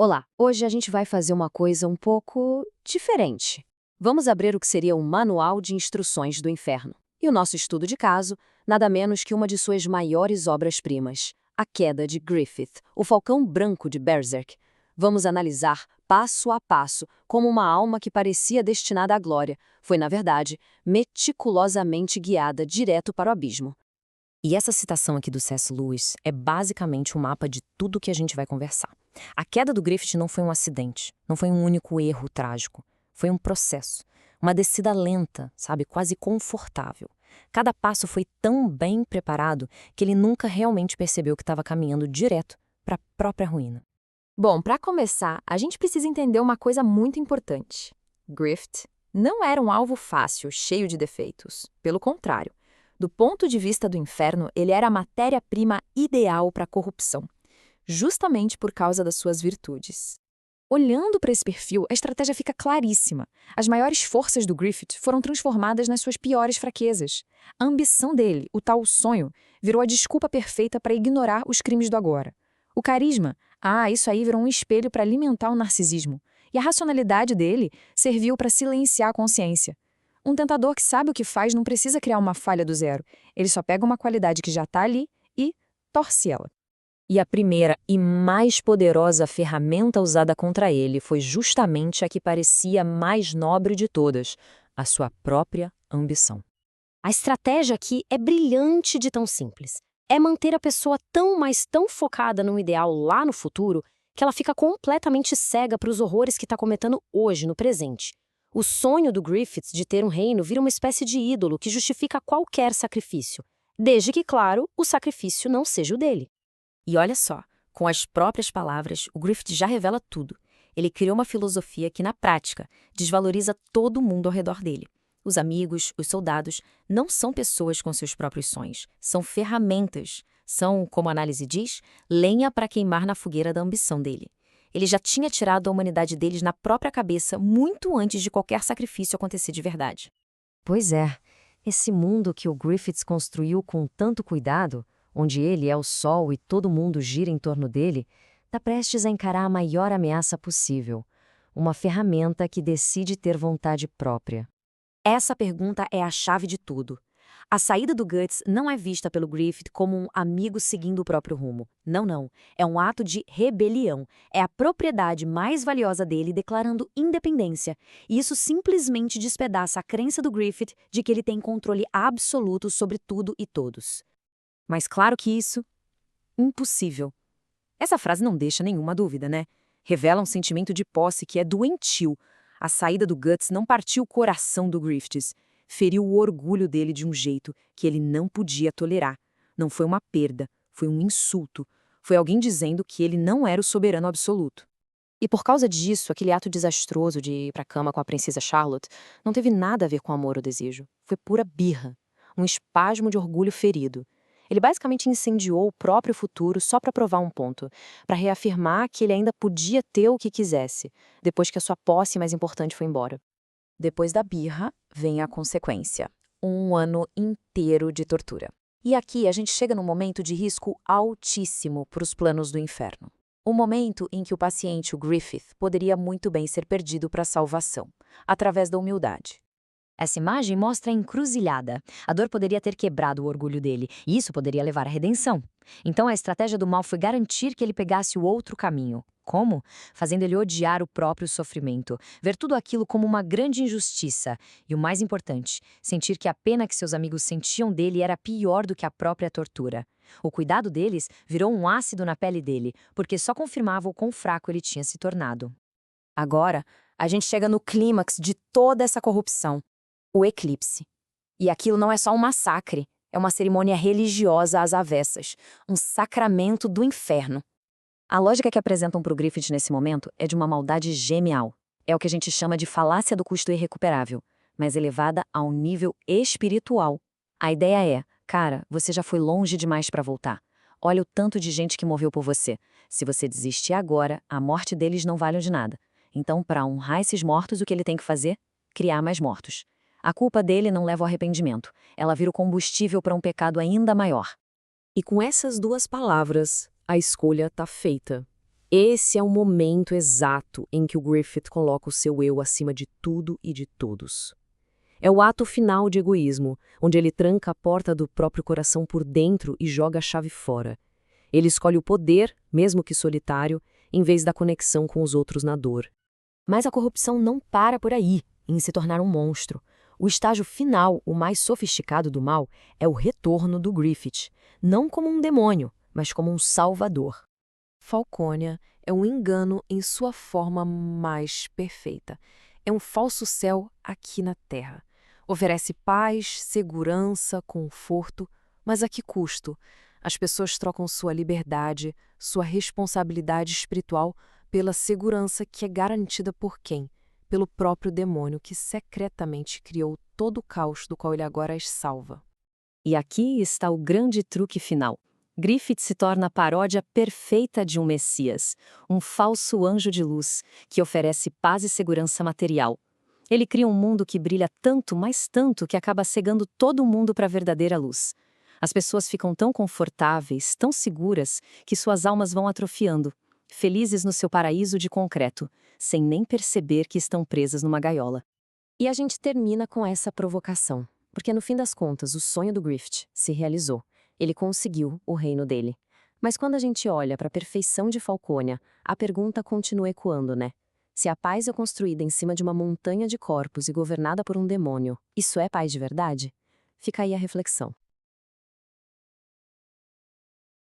Olá, hoje a gente vai fazer uma coisa um pouco diferente. Vamos abrir o que seria um manual de instruções do inferno. E o nosso estudo de caso, nada menos que uma de suas maiores obras-primas, A Queda de Griffith, o Falcão Branco de Berserk. Vamos analisar, passo a passo, como uma alma que parecia destinada à glória foi, na verdade, meticulosamente guiada direto para o abismo. E essa citação aqui do C.S. Lewis é basicamente um mapa de tudo que a gente vai conversar. A queda do Griffith não foi um acidente, não foi um único erro trágico. Foi um processo, uma descida lenta, sabe, quase confortável. Cada passo foi tão bem preparado que ele nunca realmente percebeu que estava caminhando direto para a própria ruína. Bom, para começar, a gente precisa entender uma coisa muito importante. Griffith não era um alvo fácil, cheio de defeitos. Pelo contrário, do ponto de vista do inferno, ele era a matéria-prima ideal para a corrupção, justamente por causa das suas virtudes. Olhando para esse perfil, a estratégia fica claríssima. As maiores forças do Griffith foram transformadas nas suas piores fraquezas. A ambição dele, o tal sonho, virou a desculpa perfeita para ignorar os crimes do agora. O carisma, isso aí virou um espelho para alimentar o narcisismo. E a racionalidade dele serviu para silenciar a consciência. Um tentador que sabe o que faz não precisa criar uma falha do zero. Ele só pega uma qualidade que já está ali e torce ela. E a primeira e mais poderosa ferramenta usada contra ele foi justamente a que parecia mais nobre de todas, a sua própria ambição. A estratégia aqui é brilhante de tão simples. É manter a pessoa tão focada num ideal lá no futuro que ela fica completamente cega para os horrores que está cometendo hoje, no presente. O sonho do Griffith de ter um reino vira uma espécie de ídolo que justifica qualquer sacrifício, desde que, claro, o sacrifício não seja o dele. E olha só, com as próprias palavras, o Griffith já revela tudo. Ele criou uma filosofia que, na prática, desvaloriza todo mundo ao redor dele. Os amigos, os soldados, não são pessoas com seus próprios sonhos, são ferramentas. São, como a análise diz, lenha para queimar na fogueira da ambição dele. Ele já tinha tirado a humanidade deles na própria cabeça muito antes de qualquer sacrifício acontecer de verdade. Pois é, esse mundo que o Griffith construiu com tanto cuidado, onde ele é o sol e todo mundo gira em torno dele, está prestes a encarar a maior ameaça possível, uma ferramenta que decide ter vontade própria. Essa pergunta é a chave de tudo. A saída do Guts não é vista pelo Griffith como um amigo seguindo o próprio rumo. Não. É um ato de rebelião. É a propriedade mais valiosa dele declarando independência. E isso simplesmente despedaça a crença do Griffith de que ele tem controle absoluto sobre tudo e todos. Mas claro que isso, impossível. Essa frase não deixa nenhuma dúvida, né? Revela um sentimento de posse que é doentio. A saída do Guts não partiu o coração do Griffith, feriu o orgulho dele de um jeito que ele não podia tolerar. Não foi uma perda, foi um insulto. Foi alguém dizendo que ele não era o soberano absoluto. E por causa disso, aquele ato desastroso de ir para a cama com a princesa Charlotte não teve nada a ver com amor ou desejo. Foi pura birra, um espasmo de orgulho ferido. Ele basicamente incendiou o próprio futuro só para provar um ponto, para reafirmar que ele ainda podia ter o que quisesse, depois que a sua posse mais importante foi embora. Depois da birra, vem a consequência. Um ano inteiro de tortura. E aqui a gente chega num momento de risco altíssimo para os planos do inferno. O momento em que o paciente, o Griffith, poderia muito bem ser perdido para a salvação, através da humildade. Essa imagem mostra a encruzilhada. A dor poderia ter quebrado o orgulho dele, e isso poderia levar à redenção. Então a estratégia do mal foi garantir que ele pegasse o outro caminho. Como? Fazendo ele odiar o próprio sofrimento, ver tudo aquilo como uma grande injustiça. E o mais importante, sentir que a pena que seus amigos sentiam dele era pior do que a própria tortura. O cuidado deles virou um ácido na pele dele, porque só confirmava o quão fraco ele tinha se tornado. Agora, a gente chega no clímax de toda essa corrupção. O eclipse. E aquilo não é só um massacre, é uma cerimônia religiosa às avessas, um sacramento do inferno. A lógica que apresentam para o Griffith nesse momento é de uma maldade genial. É o que a gente chama de falácia do custo irrecuperável, mas elevada a um nível espiritual. A ideia é, cara, você já foi longe demais para voltar. Olha o tanto de gente que morreu por você. Se você desistir agora, a morte deles não vale de nada. Então, para honrar esses mortos, o que ele tem que fazer? Criar mais mortos. A culpa dele não leva ao arrependimento. Ela vira o combustível para um pecado ainda maior. E com essas duas palavras, a escolha está feita. Esse é o momento exato em que o Griffith coloca o seu eu acima de tudo e de todos. É o ato final de egoísmo, onde ele tranca a porta do próprio coração por dentro e joga a chave fora. Ele escolhe o poder, mesmo que solitário, em vez da conexão com os outros na dor. Mas a corrupção não para por aí, em se tornar um monstro. O estágio final, o mais sofisticado do mal, é o retorno do Griffith, não como um demônio, mas como um salvador. Falcônia é um engano em sua forma mais perfeita. É um falso céu aqui na Terra. Oferece paz, segurança, conforto, mas a que custo? As pessoas trocam sua liberdade, sua responsabilidade espiritual pela segurança que é garantida por quem? Pelo próprio demônio que secretamente criou todo o caos do qual ele agora as salva. E aqui está o grande truque final. Griffith se torna a paródia perfeita de um Messias, um falso anjo de luz que oferece paz e segurança material. Ele cria um mundo que brilha tanto, mas tanto, que acaba cegando todo mundo para a verdadeira luz. As pessoas ficam tão confortáveis, tão seguras, que suas almas vão atrofiando, felizes no seu paraíso de concreto, sem nem perceber que estão presas numa gaiola. E a gente termina com essa provocação, porque no fim das contas o sonho do Griffith se realizou. Ele conseguiu o reino dele. Mas quando a gente olha para a perfeição de Falcônia, a pergunta continua ecoando, né? Se a paz é construída em cima de uma montanha de corpos e governada por um demônio, isso é paz de verdade? Fica aí a reflexão.